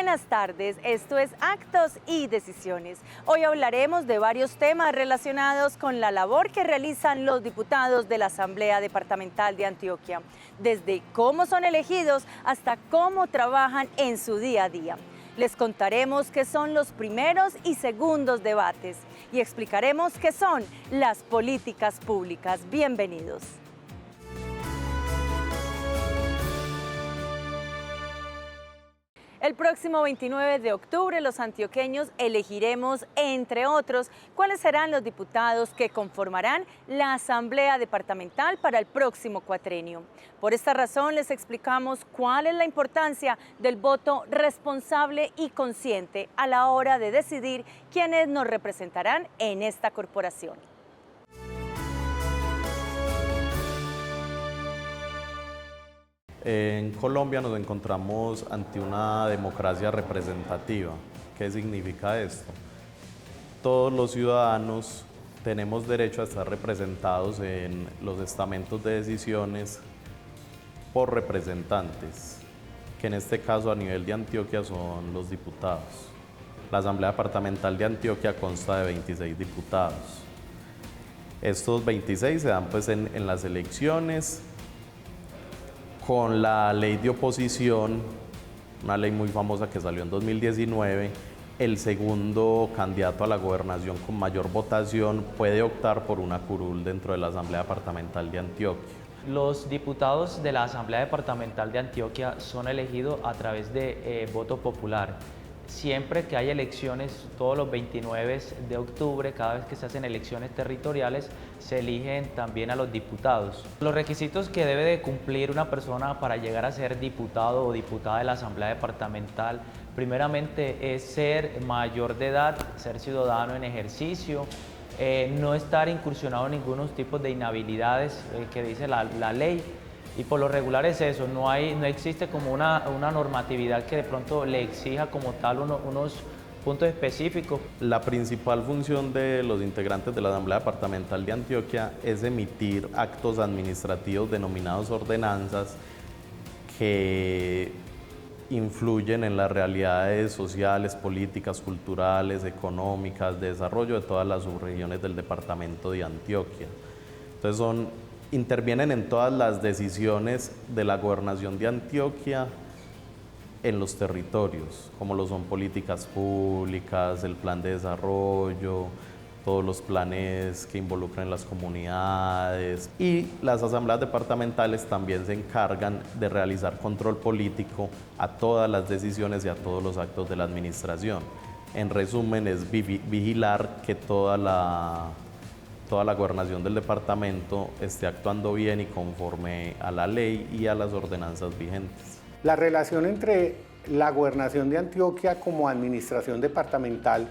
Buenas tardes, esto es Actos y Decisiones. Hoy hablaremos de varios temas relacionados con la labor que realizan los diputados de la Asamblea Departamental de Antioquia, desde cómo son elegidos hasta cómo trabajan en su día a día. Les contaremos qué son los primeros y segundos debates y explicaremos qué son las políticas públicas. Bienvenidos. El próximo 29 de octubre los antioqueños elegiremos, entre otros, cuáles serán los diputados que conformarán la Asamblea Departamental para el próximo cuatrenio. Por esta razón les explicamos cuál es la importancia del voto responsable y consciente a la hora de decidir quiénes nos representarán en esta corporación. En Colombia nos encontramos ante una democracia representativa. ¿Qué significa esto? Todos los ciudadanos tenemos derecho a estar representados en los estamentos de decisiones por representantes, que en este caso a nivel de Antioquia son los diputados. La Asamblea Departamental de Antioquia consta de 26 diputados. Estos 26 se dan pues en las elecciones con la ley de oposición, una ley muy famosa que salió en 2019, el segundo candidato a la gobernación con mayor votación puede optar por una curul dentro de la Asamblea Departamental de Antioquia. Los diputados de la Asamblea Departamental de Antioquia son elegidos a través de voto popular. Siempre que hay elecciones, todos los 29 de octubre, cada vez que se hacen elecciones territoriales, se eligen también a los diputados. Los requisitos que debe de cumplir una persona para llegar a ser diputado o diputada de la Asamblea Departamental, primeramente es ser mayor de edad, ser ciudadano en ejercicio, no estar incursionado en ningunos tipos de inhabilidades que dice la ley. Y por lo regular es eso, no existe como una normatividad que de pronto le exija como tal unos puntos específicos. La principal función de los integrantes de la Asamblea Departamental de Antioquia es emitir actos administrativos denominados ordenanzas que influyen en las realidades sociales, políticas, culturales, económicas, de desarrollo de todas las subregiones del departamento de Antioquia. Entonces intervienen en todas las decisiones de la gobernación de Antioquia en los territorios, como lo son políticas públicas, el plan de desarrollo, todos los planes que involucran las comunidades. Y las asambleas departamentales también se encargan de realizar control político a todas las decisiones y a todos los actos de la administración. En resumen, es vigilar que toda la gobernación del departamento esté actuando bien y conforme a la ley y a las ordenanzas vigentes. La relación entre la gobernación de Antioquia como administración departamental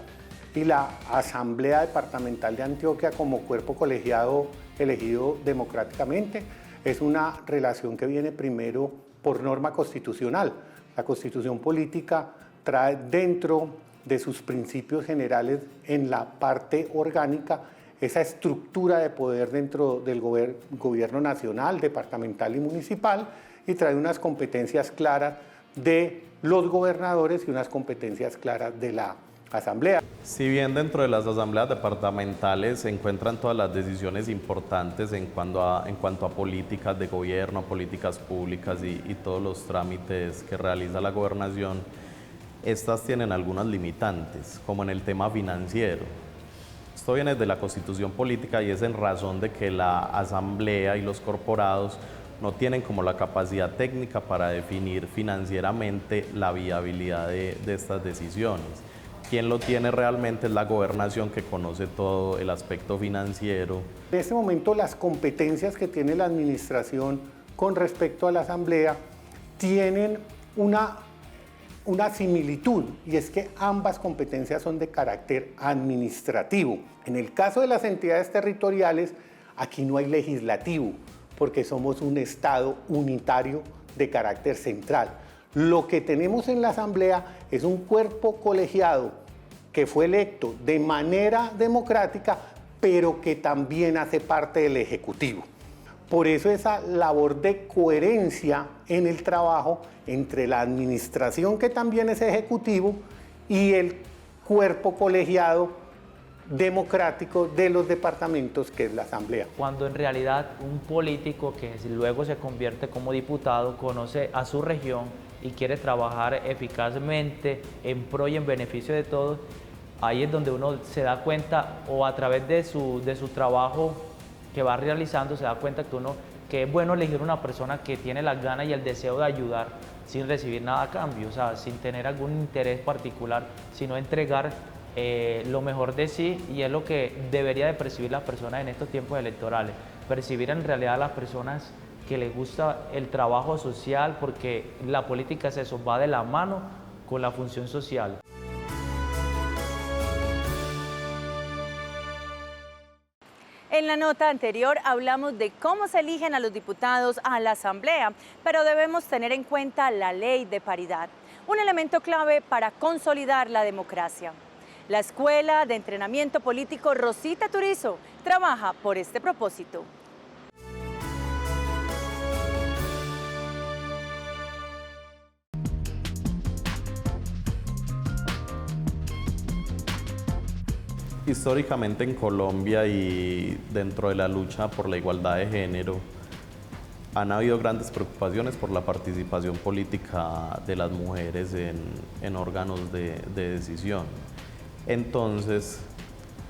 y la Asamblea Departamental de Antioquia como cuerpo colegiado elegido democráticamente es una relación que viene primero por norma constitucional. La Constitución política trae dentro de sus principios generales en la parte orgánica esa estructura de poder dentro del gobierno nacional, departamental y municipal, y trae unas competencias claras de los gobernadores y unas competencias claras de la Asamblea. Si bien dentro de las asambleas departamentales se encuentran todas las decisiones importantes en cuanto a políticas de gobierno, políticas públicas y todos los trámites que realiza la gobernación, estas tienen algunas limitantes, como en el tema financiero. Esto viene de la Constitución política y es en razón de que la Asamblea y los corporados no tienen como la capacidad técnica para definir financieramente la viabilidad de estas decisiones. Quien lo tiene realmente es la gobernación, que conoce todo el aspecto financiero. En este momento las competencias que tiene la administración con respecto a la Asamblea tienen una similitud, y es que ambas competencias son de carácter administrativo. En el caso de las entidades territoriales, aquí no hay legislativo, porque somos un Estado unitario de carácter central. Lo que tenemos en la Asamblea es un cuerpo colegiado que fue electo de manera democrática, pero que también hace parte del Ejecutivo. Por eso esa labor de coherencia en el trabajo entre la administración, que también es ejecutivo, y el cuerpo colegiado democrático de los departamentos, que es la Asamblea. Cuando en realidad un político que luego se convierte como diputado conoce a su región y quiere trabajar eficazmente en pro y en beneficio de todos, ahí es donde uno se da cuenta, o a través de su trabajo que va realizando, se da cuenta que es bueno elegir una persona que tiene las ganas y el deseo de ayudar sin recibir nada a cambio, o sea, sin tener algún interés particular, sino entregar lo mejor de sí, y es lo que debería de percibir las personas en estos tiempos electorales, percibir en realidad a las personas que les gusta el trabajo social, porque la política es eso, va de la mano con la función social. En la nota anterior hablamos de cómo se eligen a los diputados a la Asamblea, pero debemos tener en cuenta la ley de paridad, un elemento clave para consolidar la democracia. La Escuela de Entrenamiento Político Rosita Turizo trabaja por este propósito. Históricamente en Colombia y dentro de la lucha por la igualdad de género han habido grandes preocupaciones por la participación política de las mujeres en órganos de decisión. Entonces,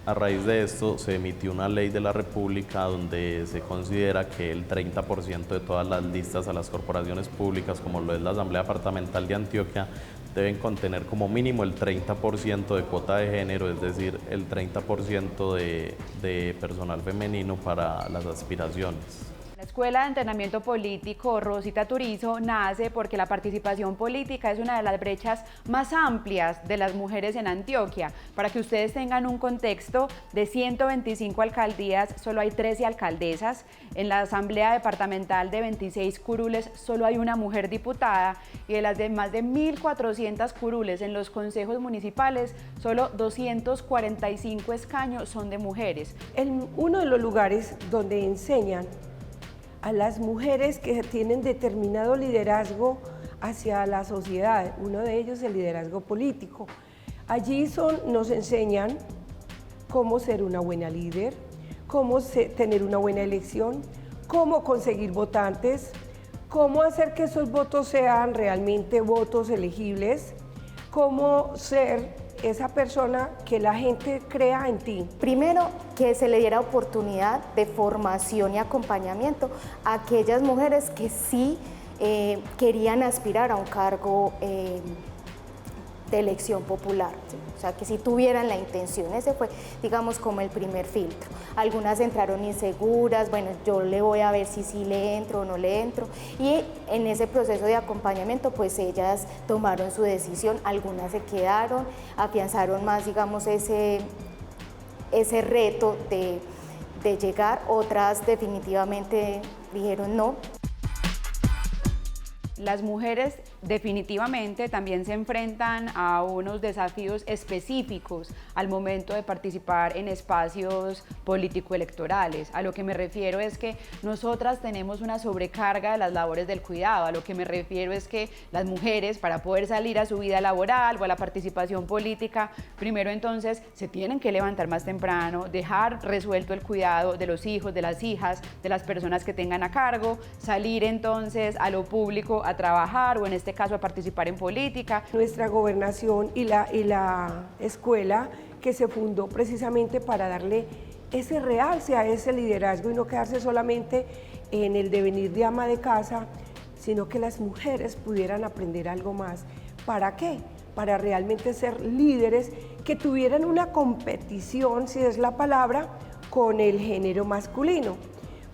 a raíz de esto se emitió una ley de la República donde se considera que el 30% de todas las listas a las corporaciones públicas, como lo es la Asamblea Departamental de Antioquia, deben contener como mínimo el 30% de cuota de género, es decir, el 30% de personal femenino para las aspiraciones. La Escuela de Entrenamiento Político Rosita Turizo nace porque la participación política es una de las brechas más amplias de las mujeres en Antioquia. Para que ustedes tengan un contexto, de 125 alcaldías solo hay 13 alcaldesas. En la Asamblea Departamental de 26 curules solo hay una mujer diputada, y de las de más de 1.400 curules en los consejos municipales, solo 245 escaños son de mujeres. En uno de los lugares donde enseñan a las mujeres que tienen determinado liderazgo hacia la sociedad, uno de ellos es el liderazgo político. Allí nos enseñan cómo ser una buena líder, cómo tener una buena elección, cómo conseguir votantes, cómo hacer que esos votos sean realmente votos elegibles, cómo ser esa persona que la gente crea en ti. Primero, que se le diera oportunidad de formación y acompañamiento a aquellas mujeres que sí querían aspirar a un cargo de elección popular, ¿sí? O sea, que si tuvieran la intención. Ese fue, digamos, como el primer filtro. Algunas entraron inseguras, bueno, yo le voy a ver si sí le entro o no le entro, y en ese proceso de acompañamiento, pues ellas tomaron su decisión, algunas se quedaron, afianzaron más, digamos, ese reto de llegar, otras definitivamente dijeron no. Las mujeres definitivamente también se enfrentan a unos desafíos específicos al momento de participar en espacios político-electorales. A lo que me refiero es que nosotras tenemos una sobrecarga de las labores del cuidado. A lo que me refiero es que las mujeres, para poder salir a su vida laboral o a la participación política, primero entonces se tienen que levantar más temprano, dejar resuelto el cuidado de los hijos, de las hijas, de las personas que tengan a cargo, salir entonces a lo público a trabajar, o en este caso a participar en política. Nuestra gobernación y la escuela, que se fundó precisamente para darle ese realce a ese liderazgo y no quedarse solamente en el devenir de ama de casa, sino que las mujeres pudieran aprender algo más. ¿Para qué? Para realmente ser líderes que tuvieran una competición, si es la palabra, con el género masculino.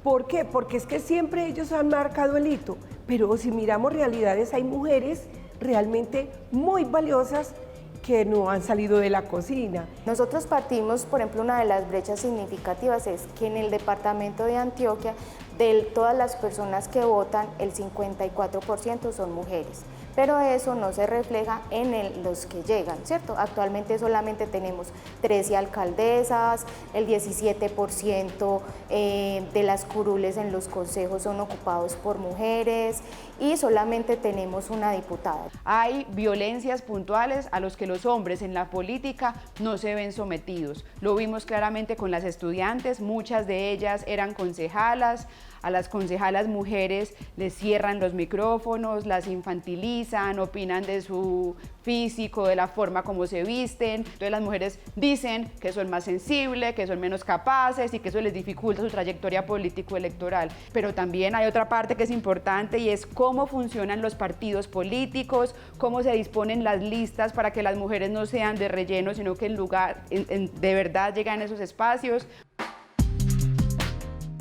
¿Por qué? Porque es que siempre ellos han marcado el hito, pero si miramos realidades, hay mujeres realmente muy valiosas que no han salido de la cocina. Nosotros partimos, por ejemplo, una de las brechas significativas es que en el departamento de Antioquia, de todas las personas que votan, el 54% son mujeres. pero eso no se refleja en los que llegan, ¿cierto? Actualmente solamente tenemos 13 alcaldesas, el 17% de las curules en los consejos son ocupados por mujeres y solamente tenemos una diputada. Hay violencias puntuales a los que los hombres en la política no se ven sometidos. Lo vimos claramente con las estudiantes, muchas de ellas eran concejalas. A las concejalas mujeres les cierran los micrófonos, las infantilizan, opinan de su físico, de la forma como se visten. Entonces las mujeres dicen que son más sensibles, que son menos capaces y que eso les dificulta su trayectoria político-electoral. Pero también hay otra parte que es importante y es cómo funcionan los partidos políticos, cómo se disponen las listas para que las mujeres no sean de relleno, sino que de verdad llegan a esos espacios.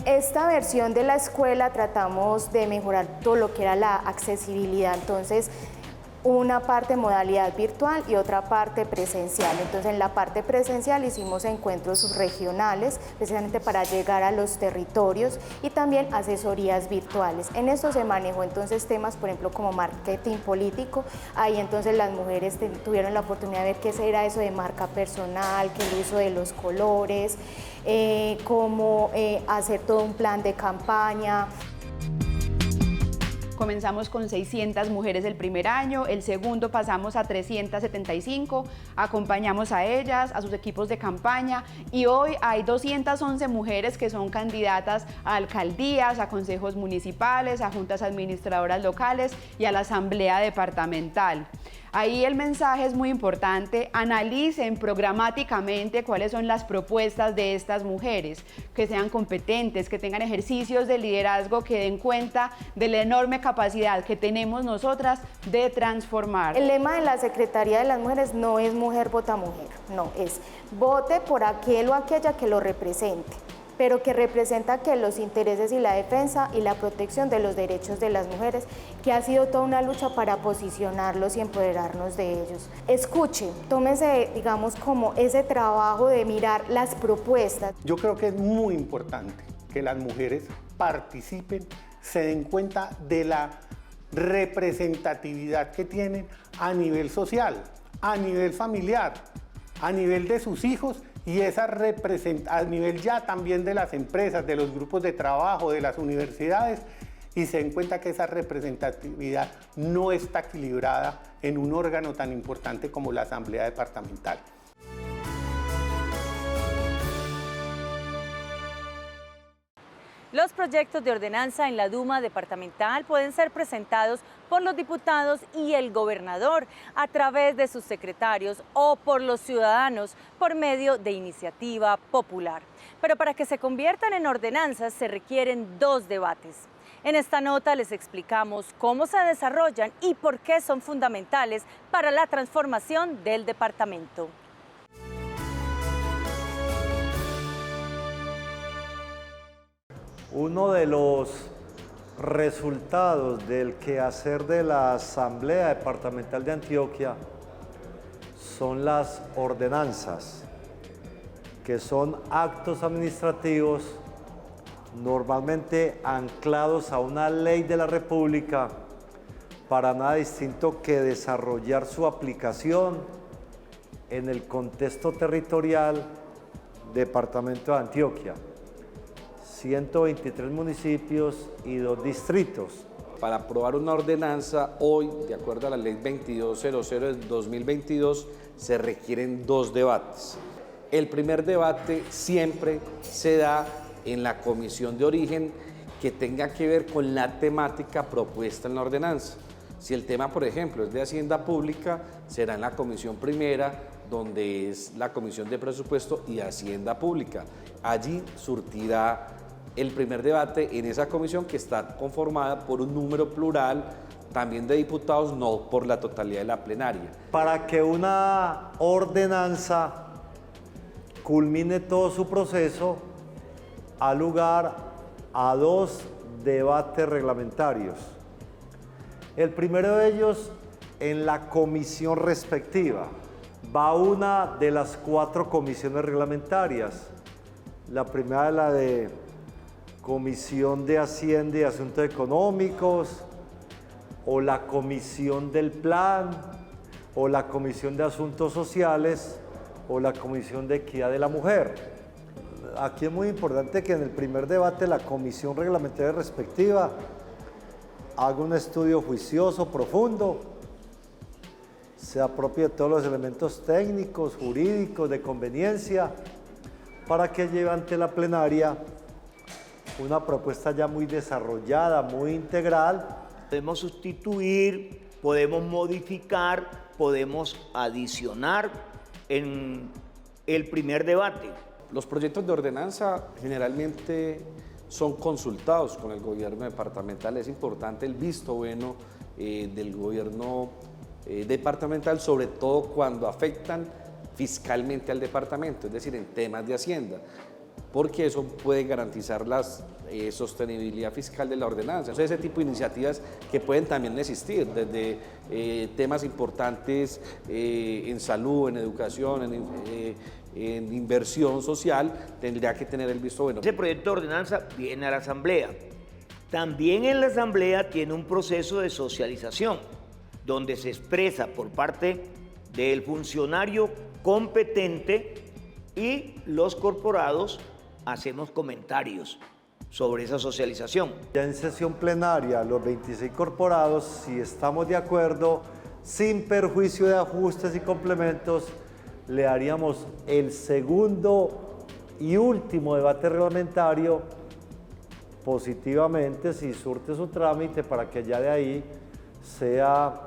Esta versión de la escuela tratamos de mejorar todo lo que era la accesibilidad, entonces una parte modalidad virtual y otra parte presencial. Entonces en la parte presencial hicimos encuentros regionales precisamente para llegar a los territorios y también asesorías virtuales. En esto se manejó entonces temas, por ejemplo, como marketing político. Ahí entonces las mujeres tuvieron la oportunidad de ver qué era eso de marca personal, que el uso de los colores, cómo hacer todo un plan de campaña. Comenzamos con 600 mujeres el primer año, el segundo pasamos a 375, acompañamos a ellas, a sus equipos de campaña y hoy hay 211 mujeres que son candidatas a alcaldías, a consejos municipales, a juntas administradoras locales y a la asamblea departamental. Ahí el mensaje es muy importante, analicen programáticamente cuáles son las propuestas de estas mujeres, que sean competentes, que tengan ejercicios de liderazgo, que den cuenta de la enorme capacidad que tenemos nosotras de transformar. El lema de la Secretaría de las Mujeres no es mujer vota mujer, no, es vote por aquel o aquella que lo represente, pero que representa que los intereses y la defensa y la protección de los derechos de las mujeres, que ha sido toda una lucha para posicionarlos y empoderarnos de ellos. Escuchen, tómese, digamos, como ese trabajo de mirar las propuestas. Yo creo que es muy importante que las mujeres participen, se den cuenta de la representatividad que tienen a nivel social, a nivel familiar, a nivel de sus hijos y esa a nivel ya también de las empresas, de los grupos de trabajo, de las universidades, y se den cuenta que esa representatividad no está equilibrada en un órgano tan importante como la Asamblea Departamental. Los proyectos de ordenanza en la Duma departamental pueden ser presentados por los diputados y el gobernador a través de sus secretarios o por los ciudadanos por medio de iniciativa popular. Pero para que se conviertan en ordenanzas se requieren 2 debates. En esta nota les explicamos cómo se desarrollan y por qué son fundamentales para la transformación del departamento. Uno de los resultados del quehacer de la Asamblea Departamental de Antioquia son las ordenanzas, que son actos administrativos normalmente anclados a una ley de la República, para nada distinto que desarrollar su aplicación en el contexto territorial Departamento de Antioquia. 123 municipios y 2 distritos. Para aprobar una ordenanza hoy, de acuerdo a la ley 2200 del 2022, se requieren 2 debates. El primer debate siempre se da en la comisión de origen que tenga que ver con la temática propuesta en la ordenanza. Si el tema, por ejemplo, es de Hacienda Pública, será en la comisión primera, donde es la comisión de presupuesto y Hacienda Pública. Allí surtirá el primer debate en esa comisión, que está conformada por un número plural también de diputados, no por la totalidad de la plenaria. Para que una ordenanza culmine todo su proceso, ha lugar a 2 debates reglamentarios. El primero de ellos en la comisión respectiva. Va una de las 4 comisiones reglamentarias. La primera es la de Comisión de Hacienda y Asuntos Económicos, o la comisión del plan, o la comisión de asuntos sociales, o la comisión de equidad de la mujer. Aquí es muy importante que en el primer debate la comisión reglamentaria respectiva haga un estudio juicioso, profundo, se apropie de todos los elementos técnicos, jurídicos, de conveniencia, para que lleve ante la plenaria una propuesta ya muy desarrollada, muy integral. Podemos sustituir, podemos modificar, podemos adicionar en el primer debate. Los proyectos de ordenanza generalmente son consultados con el gobierno departamental. Es importante el visto bueno del gobierno departamental, sobre todo cuando afectan fiscalmente al departamento, es decir, en temas de Hacienda, porque eso puede garantizar la sostenibilidad fiscal de la ordenanza. Entonces, ese tipo de iniciativas que pueden también existir, desde temas importantes en salud, en educación, en inversión social, tendría que tener el visto bueno. Ese proyecto de ordenanza viene a la Asamblea. También en la Asamblea tiene un proceso de socialización, donde se expresa por parte del funcionario competente y los corporados hacemos comentarios sobre esa socialización. Ya en sesión plenaria, los 26 corporados, si estamos de acuerdo, sin perjuicio de ajustes y complementos, le haríamos el segundo y último debate reglamentario positivamente, si surte su trámite, para que ya de ahí sea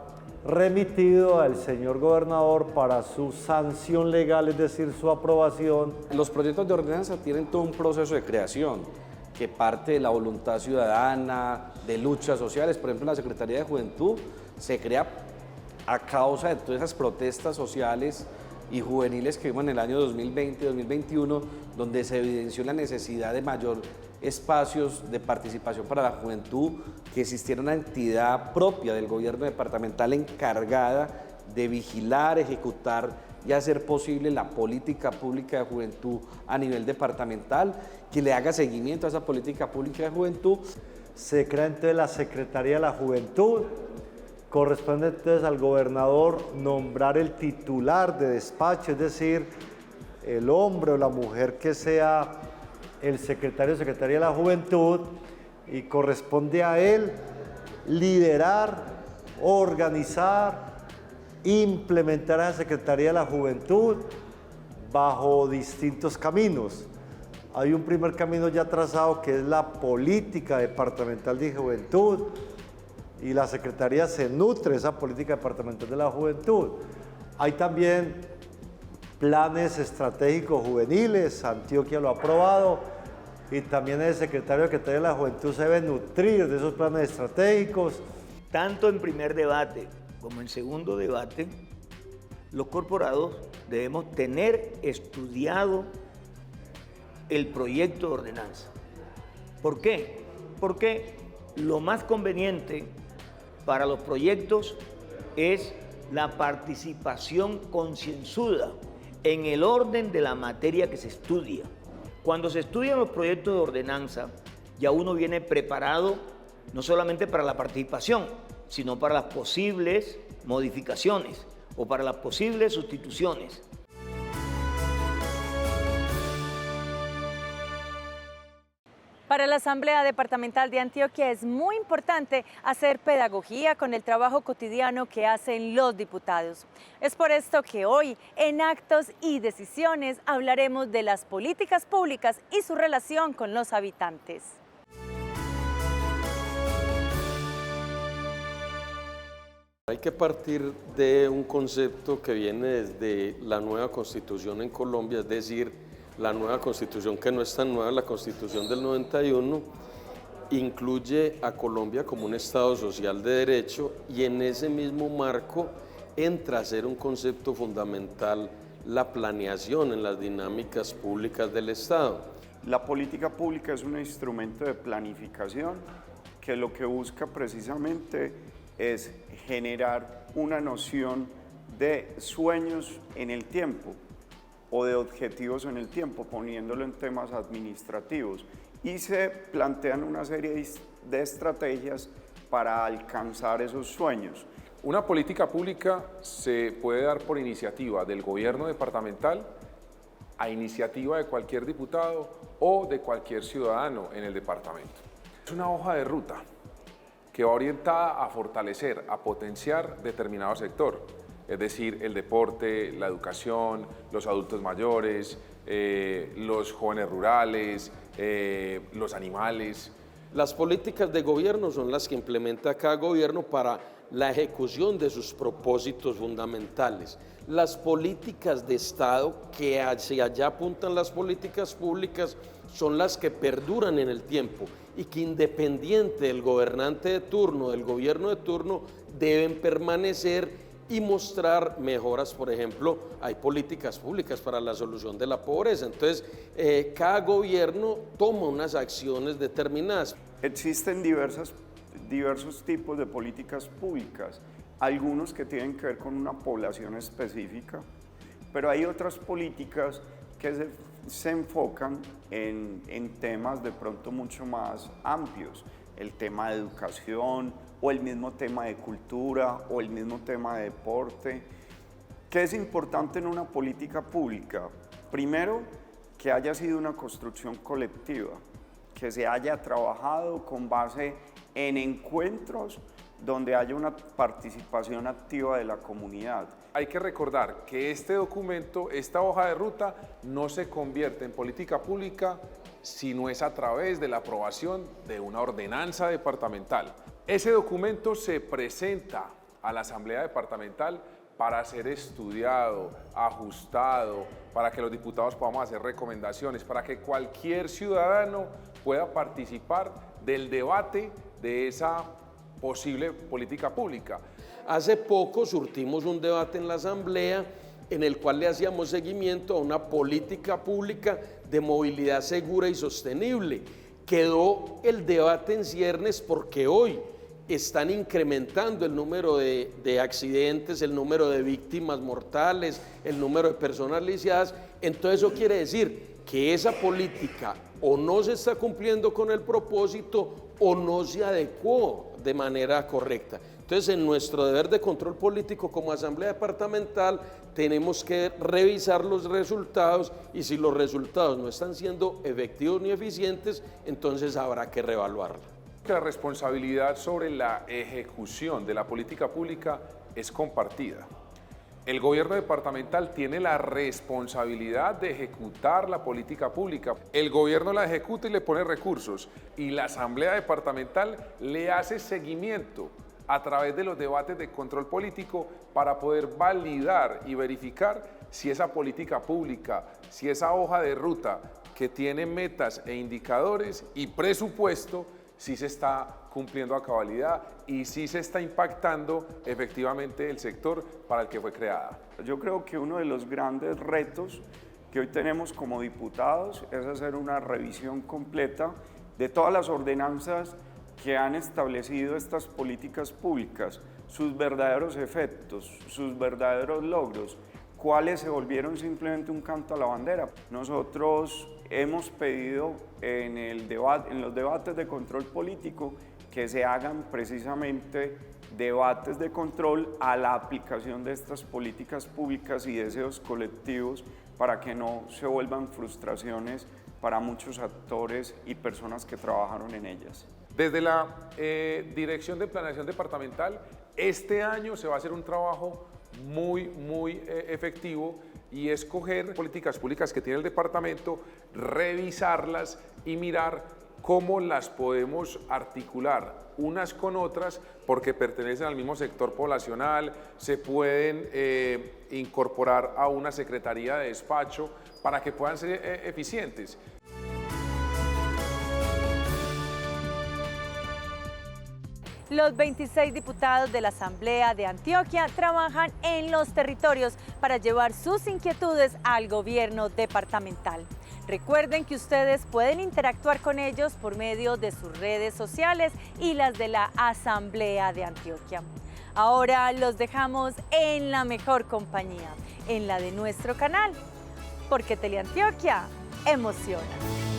remitido al señor gobernador para su sanción legal, es decir, su aprobación. Los proyectos de ordenanza tienen todo un proceso de creación que parte de la voluntad ciudadana, de luchas sociales. Por ejemplo, la Secretaría de Juventud se crea a causa de todas esas protestas sociales y juveniles que vimos en el año 2020-2021, donde se evidenció la necesidad de mayor espacios de participación para la juventud, que existiera una entidad propia del gobierno departamental encargada de vigilar, ejecutar y hacer posible la política pública de juventud a nivel departamental, que le haga seguimiento a esa política pública de juventud. Se crea entonces la Secretaría de la Juventud. Corresponde entonces al gobernador nombrar el titular de despacho, es decir, el hombre o la mujer que sea el secretario o secretaria de la Juventud, y corresponde a él liderar, organizar, implementar a la Secretaría de la Juventud bajo distintos caminos. Hay un primer camino ya trazado, que es la política departamental de juventud, y la Secretaría se nutre de esa política departamental de la juventud. Hay también planes estratégicos juveniles, Antioquia lo ha aprobado, y también el secretario de la Juventud se debe nutrir de esos planes estratégicos. Tanto en primer debate como en segundo debate, los corporados debemos tener estudiado el proyecto de ordenanza. ¿Por qué? Porque lo más conveniente para los proyectos es la participación concienzuda en el orden de la materia que se estudia. Cuando se estudian los proyectos de ordenanza, ya uno viene preparado no solamente para la participación, sino para las posibles modificaciones o para las posibles sustituciones. Para la Asamblea Departamental de Antioquia es muy importante hacer pedagogía con el trabajo cotidiano que hacen los diputados. Es por esto que hoy, en Actos y Decisiones, hablaremos de las políticas públicas y su relación con los habitantes. Hay que partir de un concepto que viene desde la nueva Constitución en Colombia, es decir, la nueva Constitución, que no es tan nueva, la Constitución del 91, incluye a Colombia como un Estado social de derecho, y en ese mismo marco entra a ser un concepto fundamental la planeación en las dinámicas públicas del Estado. La política pública es un instrumento de planificación que lo que busca precisamente es generar una noción de sueños en el tiempo o de objetivos en el tiempo, poniéndolo en temas administrativos. Y se plantean una serie de estrategias para alcanzar esos sueños. Una política pública se puede dar por iniciativa del gobierno departamental, a iniciativa de cualquier diputado o de cualquier ciudadano en el departamento. Es una hoja de ruta que va orientada a fortalecer, a potenciar determinado sector, es decir, el deporte, la educación, los adultos mayores, los jóvenes rurales, los animales. Las políticas de gobierno son las que implementa cada gobierno para la ejecución de sus propósitos fundamentales. Las políticas de Estado, que hacia allá apuntan las políticas públicas, son las que perduran en el tiempo y que independiente del gobernante de turno, del gobierno de turno, deben permanecer y mostrar mejoras. Por ejemplo, hay políticas públicas para la solución de la pobreza. Entonces, cada gobierno toma unas acciones determinadas. Existen diversos tipos de políticas públicas, algunos que tienen que ver con una población específica, pero hay otras políticas que se enfocan en temas de pronto mucho más amplios, el tema de educación o el mismo tema de cultura o el mismo tema de deporte. ¿Qué es importante en una política pública? Primero, que haya sido una construcción colectiva, que se haya trabajado con base en encuentros donde haya una participación activa de la comunidad. Hay que recordar que este documento, esta hoja de ruta, no se convierte en política pública si no es a través de la aprobación de una ordenanza departamental. Ese documento se presenta a la Asamblea Departamental para ser estudiado, ajustado, para que los diputados podamos hacer recomendaciones, para que cualquier ciudadano pueda participar del debate de esa posible política pública. Hace poco surtimos un debate en la Asamblea en el cual le hacíamos seguimiento a una política pública de movilidad segura y sostenible. Quedó el debate en ciernes porque hoy están incrementando el número de accidentes, el número de víctimas mortales, el número de personas lisiadas. Entonces eso quiere decir que esa política o no se está cumpliendo con el propósito o no se adecuó de manera correcta. Entonces, en nuestro deber de control político como Asamblea Departamental, tenemos que revisar los resultados y si los resultados no están siendo efectivos ni eficientes, entonces habrá que reevaluarla. La responsabilidad sobre la ejecución de la política pública es compartida. El gobierno departamental tiene la responsabilidad de ejecutar la política pública. El gobierno la ejecuta y le pone recursos y la Asamblea Departamental le hace seguimiento a través de los debates de control político para poder validar y verificar si esa política pública, si esa hoja de ruta que tiene metas e indicadores y presupuesto, si se está cumpliendo a cabalidad y si se está impactando efectivamente el sector para el que fue creada. Yo creo que uno de los grandes retos que hoy tenemos como diputados es hacer una revisión completa de todas las ordenanzas que han establecido estas políticas públicas, sus verdaderos efectos, sus verdaderos logros, cuáles se volvieron simplemente un canto a la bandera. Nosotros hemos pedido en los debates de control político que se hagan precisamente debates de control a la aplicación de estas políticas públicas y deseos colectivos para que no se vuelvan frustraciones para muchos actores y personas que trabajaron en ellas. Desde la Dirección de Planeación Departamental, este año se va a hacer un trabajo muy efectivo y escoger políticas públicas que tiene el departamento, revisarlas y mirar cómo las podemos articular unas con otras porque pertenecen al mismo sector poblacional, se pueden incorporar a una secretaría de despacho para que puedan ser eficientes. Los 26 diputados de la Asamblea de Antioquia trabajan en los territorios para llevar sus inquietudes al gobierno departamental. Recuerden que ustedes pueden interactuar con ellos por medio de sus redes sociales y las de la Asamblea de Antioquia. Ahora los dejamos en la mejor compañía, en la de nuestro canal, porque Teleantioquia emociona.